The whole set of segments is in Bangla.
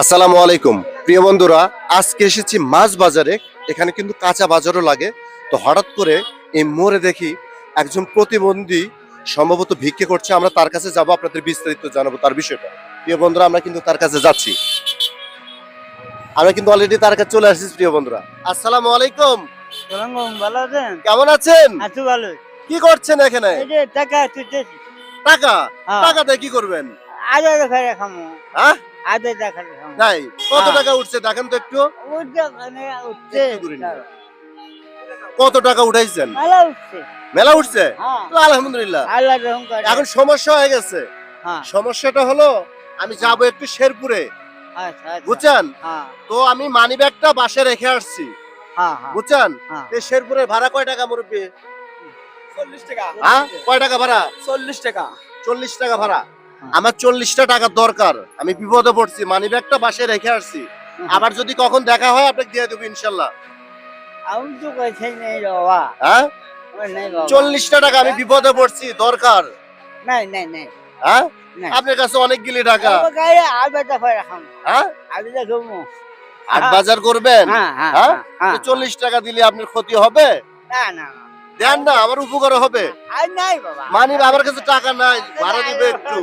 আসসালামু আলাইকুম প্রিয় বন্ধুরা, আজকে এসেছি মাছ বাজারে। এখানে কিন্তু কাঁচা বাজারও লাগে। তো হঠাৎ করে এই মোড়ে দেখি একজন প্রতিবন্ধী সম্ভবত ভিক্ষে করছে। আমরা তার কাছে যাব, আপনাদের বিস্তারিত জানাবো তার বিষয়টা। প্রিয় বন্ধুরা, আমরা কিন্তু তার কাছে যাচ্ছি। আমরা কিন্তু অলরেডি তার কাছে চলে আসছি। প্রিয় বন্ধুরা, আসসালামু আলাইকুম। ভালো আছেন? কেমন আছেন? আছি ভালো। কি করছেন এখানে? এই যে টাকা তুলতেছি। টাকা হ্যাঁ। টাকা দিয়ে কি করবেন? আগে দেখা খামো। হ্যাঁ, আগে দেখা খামো। নাই কত হ্যাঁ। টাকা উঠছে দেখেন তো একটু। উঠছে মানে উঠছে। একটু দূরে নিয়ে। কত টাকা উঠাইছেন? ভালো উঠছে। মেলা উঠছে? হ্যাঁ। তো আলহামদুলিল্লাহ। আল্লাহ রহম করে। এখন সমস্যা হয়ে গেছে। হ্যাঁ। সমস্যাটা হলো আমি যাব একটু শেরপুরে, আচ্ছা আচ্ছা। বুঝছেন? হ্যাঁ তো আমি মানি ব্যাগটা বাসায় রেখে আসছি, হ্যাঁ হ্যাঁ। বুঝছেন? হ্যাঁ। এই শেরপুরের ভাড়া কয় টাকা মুরব্বী? 40 টাকা। হ্যাঁ, কয় টাকা ভাড়া? 40 টাকা। 40 টাকা ভাড়া। হ্যাঁ। আমার 40টা টাকা দরকার। আমি বিপদে পড়ছি, মানি ব্যাগটা বাসায় রেখে আসছি। আবার যদি কখন দেখা হয় আপনাকে দিয়ে দেবো ইনশাল্লাহ। আমি তো কইছি নেই বাবা। হ্যাঁ, ওই নাই বাবা। 40টা টাকা আমি বিপদে পড়ছি, দরকার। নাই নাই নাই। হ্যাঁ, নাই। আপনার কাছে অনেকগুলি টাকা। ও গায়ে আগে দেখা খামো। হ্যাঁ, আগে দেখামো। হাট বাজার করবেন। হ্যাঁ হ্যাঁ হ্যাঁ, হ্যাঁ। তো 40 টাকা দিলে আপনার ক্ষতি হবে? না না না। দেন না, আমার উপকার হবে। আর নাই বাবা। মানে আমার কাছে টাকা নাই, ভাড়া দিবে একটু।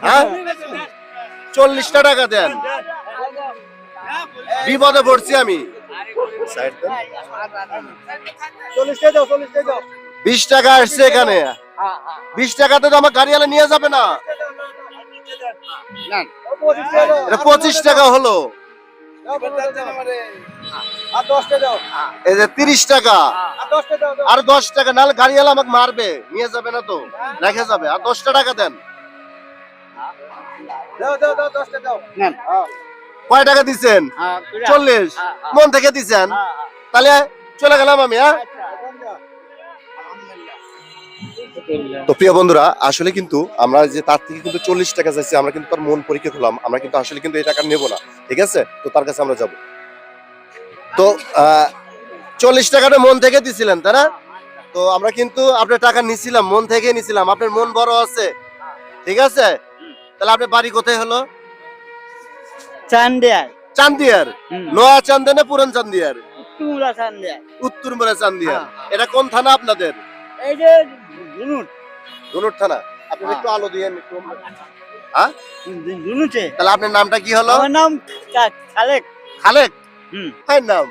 হ্যাঁ, 40টা টাকা দেন, বিপদে পড়ছি আমি। 20 টাকা আসছে এখানে। 20 টাকাতে তো আমার গাড়িওয়ালা নিয়ে যাবে না। এটা 25 টাকা হলো। এই যে 30 টাকা আর 10 টাকা, নাহলে গাড়িওয়ালা আমাকে মারবে, নিয়ে যাবে না তো, রেখে যাবে। আর 10টা টাকা দেন। কয় টাকা দিচ্ছেন? 40 মন থেকে দিচ্ছেন, তাহলে চলে গেলাম আমি। হ্যাঁ, তো প্রিয় বন্ধুরা, আসলে কিন্তু আমরা যে তার থেকে কিন্তু 40 টাকা চাইছি, আমরা কিন্তু তার মন পরীক্ষা করলাম। আমরা কিন্তু আসলে কিন্তু এই টাকা নেব না, ঠিক আছে? তো তার কাছে আমরা যাব। তো 40 টাকাটা মন থেকে দিছিলেন, তাই না? তো আমরা কিন্তু আপনার টাকা নিছিলাম, মন থেকে নিছিলাম। আপনার মন বড় আছে, ঠিক আছে? তাহলে আপনার বাড়ি কোথায় হলো? চান্দিয়ার। চান্দিয়ার। হুম। নয়া চান্দে না পুরান চান্দিয়ার? তুমরা চান্দিয়ার। উত্তরমুড়া চান্দিয়ার। হ্যাঁ। এটা কোন থানা আপনাদের? এই যে দুনুট। ধনুর থানা। আপনি হ্যাঁ। একটু আলো দিয়েন একটু। হ্যাঁ, দুনুটে। তাহলে আপনার নামটা কি হলো? আমার নাম খালেক। খালেক। হুম। হ্যাঁ, নাম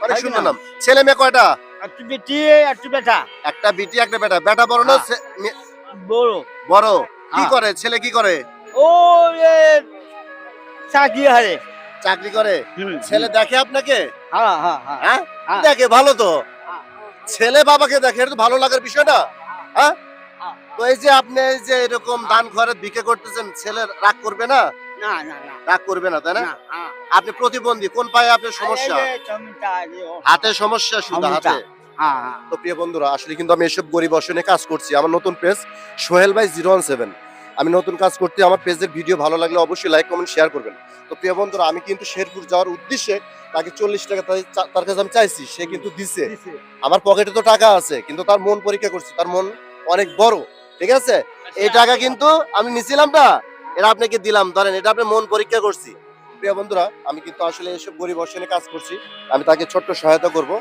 অনেক খালেক সুন্দর নাম। নাম। ছেলে মেয়ে কয়টা? আর তুই বেটি আর তুই বেটা। একটা বিটি একটা বেটা। বেটা বড় না হ্যাঁ। বড়। বড়? কি হ্যাঁ। করে ছেলে, কি করে? ও এ চাকরি হারে। চাকরি করে। ছেলে দেখে আপনাকে? হ্যাঁ হ্যাঁ হ্যাঁ। হ্যাঁ, হ্যাঁ। দেখে, ভালো তো। হ্যাঁ। ছেলে বাবাকে দেখে, এটা তো ভালো লাগার বিষয় না? হ্যাঁ, হ্যাঁ। তো এই যে আপনি এই যে এরকম দান খরচ ভিক্ষে করতেছেন, ছেলে রাগ করবে না? না না না। রাগ করবে না, তাই না? না, হ্যাঁ। আপনি প্রতিবন্ধী, কোন পায়ে আপনার সমস্যা? এই যে জমিটা আছে, ও। হাতে সমস্যা, শুধু সমস্যা। হাতে? হ্যাঁ হ্যাঁ। তো প্রিয় বন্ধুরা, আসলে কিন্তু আমি এসব গরিব অসনে কাজ করছি। আমার নতুন পেজ সোহেল ভাই 017। আমি নতুন কাজ করতে, আমার পেজের ভিডিও ভালো লাগলে অবশ্যই লাইক কমেন্ট শেয়ার করবেন। তো প্রিয় বন্ধুরা, আমি কিন্তু শেরপুর যাওয়ার উদ্দেশ্যে তাকে 40 টাকা তার কাছে আমি চাইছি, সে কিন্তু দিছে। আমার পকেটে তো টাকা আছে, কিন্তু তার মন পরীক্ষা করছি, তার মন অনেক বড়, ঠিক আছে? এই টাকা কিন্তু আমি নিছিলাম না, এটা আপনাকে দিলাম, ধরেন, এটা আপনার মন পরীক্ষা করছি। প্রিয় বন্ধুরা, আমি কিন্তু আসলে এসব গরিব অসনে কাজ করছি। আমি তাকে ছোট্ট সহায়তা করব।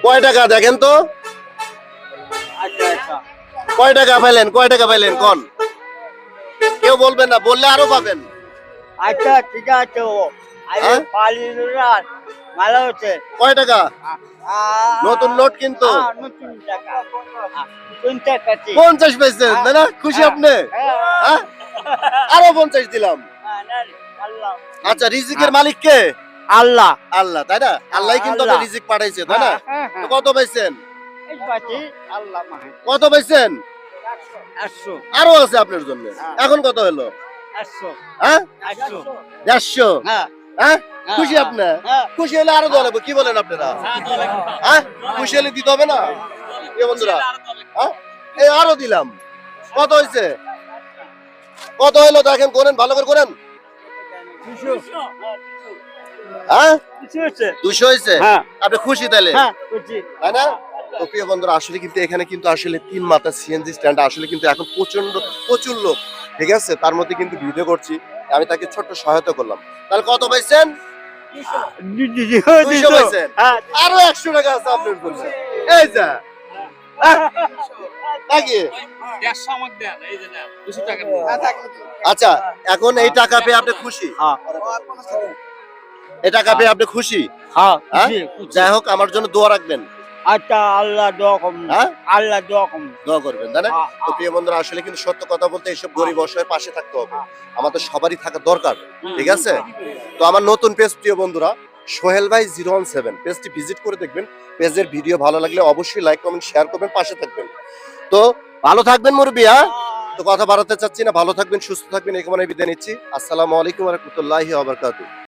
কয় টাকা দেখেন তো? আচ্ছা আচ্ছা। কয় টাকা পাইলেন? কয় টাকা পাইলেন কোন? কেউ বলবেন না, বললে আরো পাবেন। আচ্ছা ঠিক আছে, ও আরে হ্যাঁ? পালিরা ভালো হচ্ছে। কয় টাকা? নতুন নোট কিন্তু। হ্যাঁ, নতুন টাকা। নতুন টাকা আছে। 50 পাইছেন, তাই না? খুশি আপনি? হ্যাঁ, আরো 50 দিলাম। আল্লাহ। আচ্ছা, রিজিকের মালিক কে? আল্লাহ। আল্লাহ, তাই না? আল্লাহ কিন্তু আল্লাহ। আপনার রিজিক পাঠাইছে, তাই না? হ্যাঁ, তো হ্যাঁ। কত পাইছেন? এই বাটি আল্লাহ মাহে। কত পাইছেন? 800। আরো আছে আপনার জন্য। এখন কত হলো? 800। হ্যাঁ, 800। 150। হ্যাঁ। হ্যাঁ, খুশি হ্যাঁ, আপনি? হ্যাঁ। খুশি হলে আরো দেওয়া লাগবে, কি বলেন আপনারা? হ্যাঁ, খুশি হলে দিতে হবে না? এ বন্ধুরা, হ্যাঁ, এই আরো দিলাম। কত হয়েছে? কত হইলো দেখেন, করেন, ভালো করে করেন। 200। হ্যাঁ, 200 হচ্ছে। 200 হয়েছে। হ্যাঁ। আপনি খুশি তাহলে, হ্যাঁ, বুঝছি। তাই না? তো প্রিয় বন্ধুরা আসলে কিন্তু এখানে কিন্তু আসলে 3 মাথা সিএনজি স্ট্যান্ড আসলে কিন্তু এখন প্রচুর লোক, ঠিক আছে, তার মধ্যে কিন্তু ভিডিও করছি, আমি তাকে ছোট্ট সহায়তা করলাম। তাহলে কত পাইছেন? 200 পাইছেন? আরো 100 টাকা আছে আপনার জন্য, এই যা নাকি? আচ্ছা, এখন এই টাকা পেয়ে আপনি খুশি? এই টাকা পেয়ে আপনি খুশি? হ্যাঁ হ্যাঁ? যাই হোক, আমার জন্য দোয়া রাখবেন। আচ্ছা, আল্লাহ দোয়া করুন, হ্যাঁ? আল্লাহ দোয়া করুন। দোয়া করবেন, তাই না? তো প্রিয় বন্ধুরা আসলে কিন্তু সত্য কথা বলতে এইসব গরিব অসহায়ের পাশে থাকতে হবে, আমাদের সবারই থাকা দরকার, ঠিক আছে? তো আমার নতুন পেজ প্রিয় বন্ধুরা সোহেল ভাই 017 পেজটি ভিজিট করে দেখবেন। পেজের ভিডিও ভালো লাগলে অবশ্যই লাইক কমেন্ট শেয়ার করবেন, পাশে থাকবেন। তো ভালো থাকবেন মুরব্বি, হ্যাঁ? তো কথা বাড়াতে চাচ্ছি না, ভালো থাকবেন, সুস্থ থাকবেন, এই কামনায় বিদায় নিচ্ছি। আসসালামু আলাইকুম ওয়া রাহমাতুল্লাহি ওয়া বারাকাতুহু।